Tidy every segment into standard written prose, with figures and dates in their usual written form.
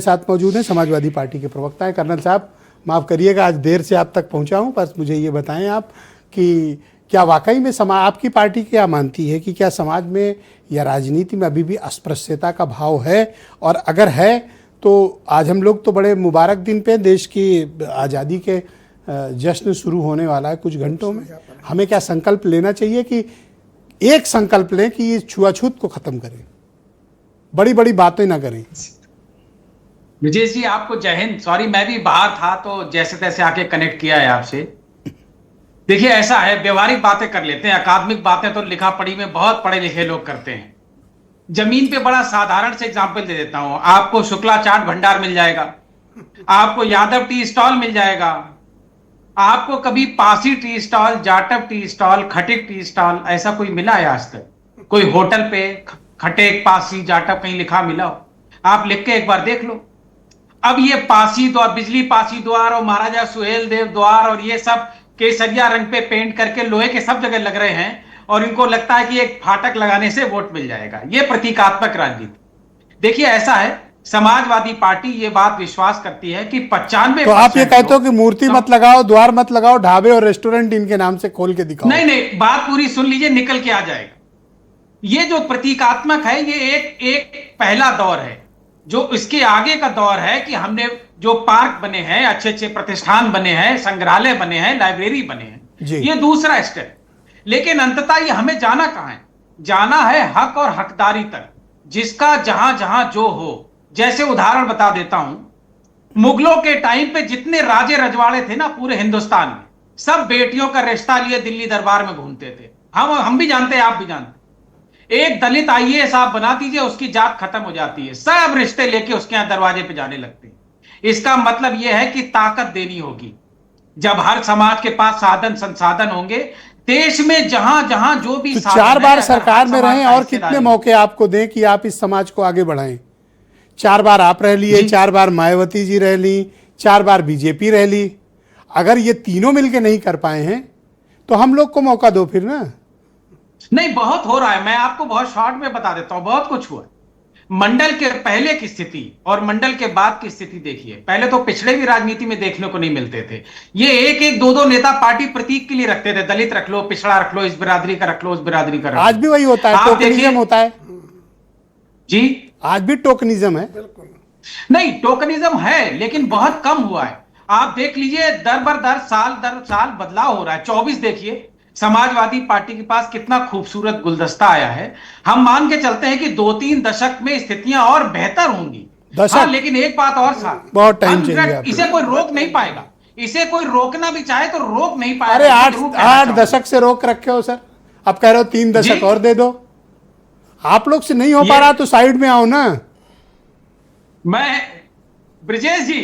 साथ मौजूद हैं समाजवादी पार्टी के प्रवक्ता हैं कर्नल साहब। माफ़ करिएगा आज देर से आप तक पहुंचा हूं, बस मुझे ये बताएं आप कि क्या वाकई में आपकी पार्टी क्या मानती है कि क्या समाज में या राजनीति में अभी भी अस्पृश्यता का भाव है, और अगर है तो आज हम लोग तो बड़े मुबारक दिन पे, देश की आज़ादी के जश्न शुरू होने वाला है कुछ घंटों में, हमें क्या संकल्प लेना चाहिए कि एक संकल्प लें कि ये छुआछूत को ख़त्म करें, बड़ी बड़ी बातें ना करें। विजय जी आपको जय हिंद। सॉरी मैं भी बाहर था तो जैसे तैसे आके कनेक्ट किया है आपसे। देखिए ऐसा है, व्यवहारिक बातें कर लेते हैं, अकादमिक बातें तो लिखा पढ़ी में बहुत पढ़े लिखे लोग करते हैं। जमीन पे बड़ा साधारण से एग्जांपल दे देता हूं। आपको शुक्ला चाट भंडार मिल जाएगा, आपको यादव टी स्टॉल मिल जाएगा, आपको कभी Pasi tea stall, Jatav tea stall, खटिक टी स्टॉल ऐसा कोई मिला है आज तक? कोई होटल पे खटेक पासी जाटव कहीं लिखा मिला हो? आप लिख के एक बार देख लो। अब ये पासी द्वार, बिजली पासी द्वार और महाराजा सुहेल देव द्वार और ये सब केसरिया रंग पे पेंट करके लोहे के सब जगह लग रहे हैं, और इनको लगता है कि एक फाटक लगाने से वोट मिल जाएगा। ये प्रतीकात्मक राजनीति। देखिए ऐसा है, समाजवादी पार्टी ये बात विश्वास करती है कि 95। तो आप ये कहते हो कि मूर्ति मत लगाओ, द्वार मत लगाओ, ढाबे और रेस्टोरेंट इनके नाम से खोल के दिखाओ। नहीं नहीं, बात पूरी सुन लीजिए, निकल के आ जाएगा। ये जो प्रतीकात्मक है ये एक पहला दौर है। जो इसके आगे का दौर है कि हमने जो पार्क बने हैं, अच्छे अच्छे प्रतिष्ठान बने हैं, संग्रहालय बने हैं, लाइब्रेरी बने हैं, ये दूसरा स्टेप। लेकिन अंततः ये हमें जाना कहां है? जाना है हक और हकदारी तक, जिसका जहां जहां जो हो। जैसे उदाहरण बता देता हूं, मुगलों के टाइम पे जितने राजे रजवाड़े थे ना पूरे हिंदुस्तान में, सब बेटियों का रिश्ता लिए दिल्ली दरबार में घूमते थे। हम भी जानते हैं, आप भी जानते हैं। एक दलित आईएएस आप बना दीजिए, उसकी जात खत्म हो जाती है, सब रिश्ते लेके उसके यहां दरवाजे पे जाने लगते हैं। इसका मतलब यह है कि ताकत देनी होगी। जब हर समाज के पास साधन संसाधन होंगे, देश में जहां जहां जो भी तो 4 बार सरकार में रहे और कितने मौके आपको दें कि आप इस समाज को आगे बढ़ाएं। 4 बार आप रह लिए, 4 बार मायावती जी रह ली, 4 बार बीजेपी रह ली। अगर ये तीनों मिलके नहीं कर पाए हैं तो हम लोग को मौका दो फिर ना। नहीं, बहुत हो रहा है, मैं आपको बहुत शॉर्ट में बता देता हूं, बहुत कुछ हुआ। मंडल के पहले की स्थिति और मंडल के बाद की स्थिति देखिए। पहले तो पिछड़े भी राजनीति में देखने को नहीं मिलते थे। ये एक एक दो नेता पार्टी प्रतीक के लिए रखते थे, दलित रख लो, पिछड़ा रख लो, इस बिरादरी का रख लो, उस बिरादरी का रख लो। आज भी वही होता है, टोकनिज्म होता है जी, आज भी टोकनिज्म है। नहीं, टोकनिज्म है लेकिन बहुत कम हुआ है। आप देख लीजिए, दर साल बदलाव हो रहा है। 24 देखिए, समाजवादी पार्टी के पास कितना खूबसूरत गुलदस्ता आया है। हम मान के चलते हैं कि 2-3 दशक में स्थितियां और बेहतर होंगी। हाँ, लेकिन एक बात और साथ, बहुत टाइम चाहिए। इसे कोई रोक नहीं पाएगा। इसे कोई रोकना भी चाहे तो रोक नहीं पाएगा। अरे 8 दशक से रोक रखे हो सर, अब कह रहे हो 3 दशक और दे दो। आप लोग से नहीं हो पा रहा तो साइड में आओ ना। मैं ब्रिजेश जी,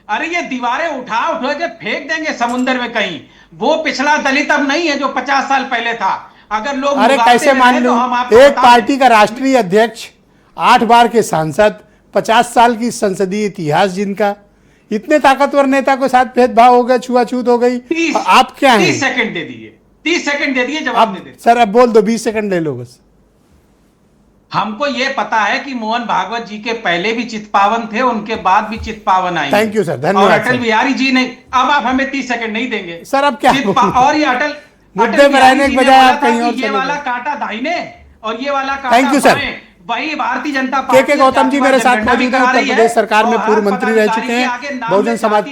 अरे ये दीवारें उठा के फेंक देंगे समुद्र में कहीं। वो पिछड़ा दलित अब नहीं है जो 50 साल पहले था। अगर लोग अरे कैसे मान लो, एक पार्टी का राष्ट्रीय अध्यक्ष, 8 बार के सांसद, 50 साल की संसदीय इतिहास जिनका, इतने ताकतवर नेता के साथ भेदभाव हो गया, छुआछूत हो गई। आप क्या हैं? 30 सेकंड दे दीजिए, 30 सेकंड दे दिए, जवाब दे दीजिए। सर अब बोल दो, 20 सेकंड ले लो बस। हमको यह पता है कि मोहन भागवत जी के पहले भी चित्पावन थे, उनके बाद भी चित्पावन आएंगे। थैंक यू सर, धन्यवाद। और अटल बिहारी जी नहीं, अब आप हमें 30 सेकंड नहीं देंगे सर। अब क्या और ये अटल मुद्दे में रहने के बजाय आप कहीं और ये वाला कांटा दाहिने और ये वाला कांटा थैंक यू सर। वही भारतीय जनता पार्टी। के गौतम जी मेरे साथ मौजूद हैं, उत्तर प्रदेश सरकार में पूर्व मंत्री रह चुके हैं, बहुजन समाज पार्टी।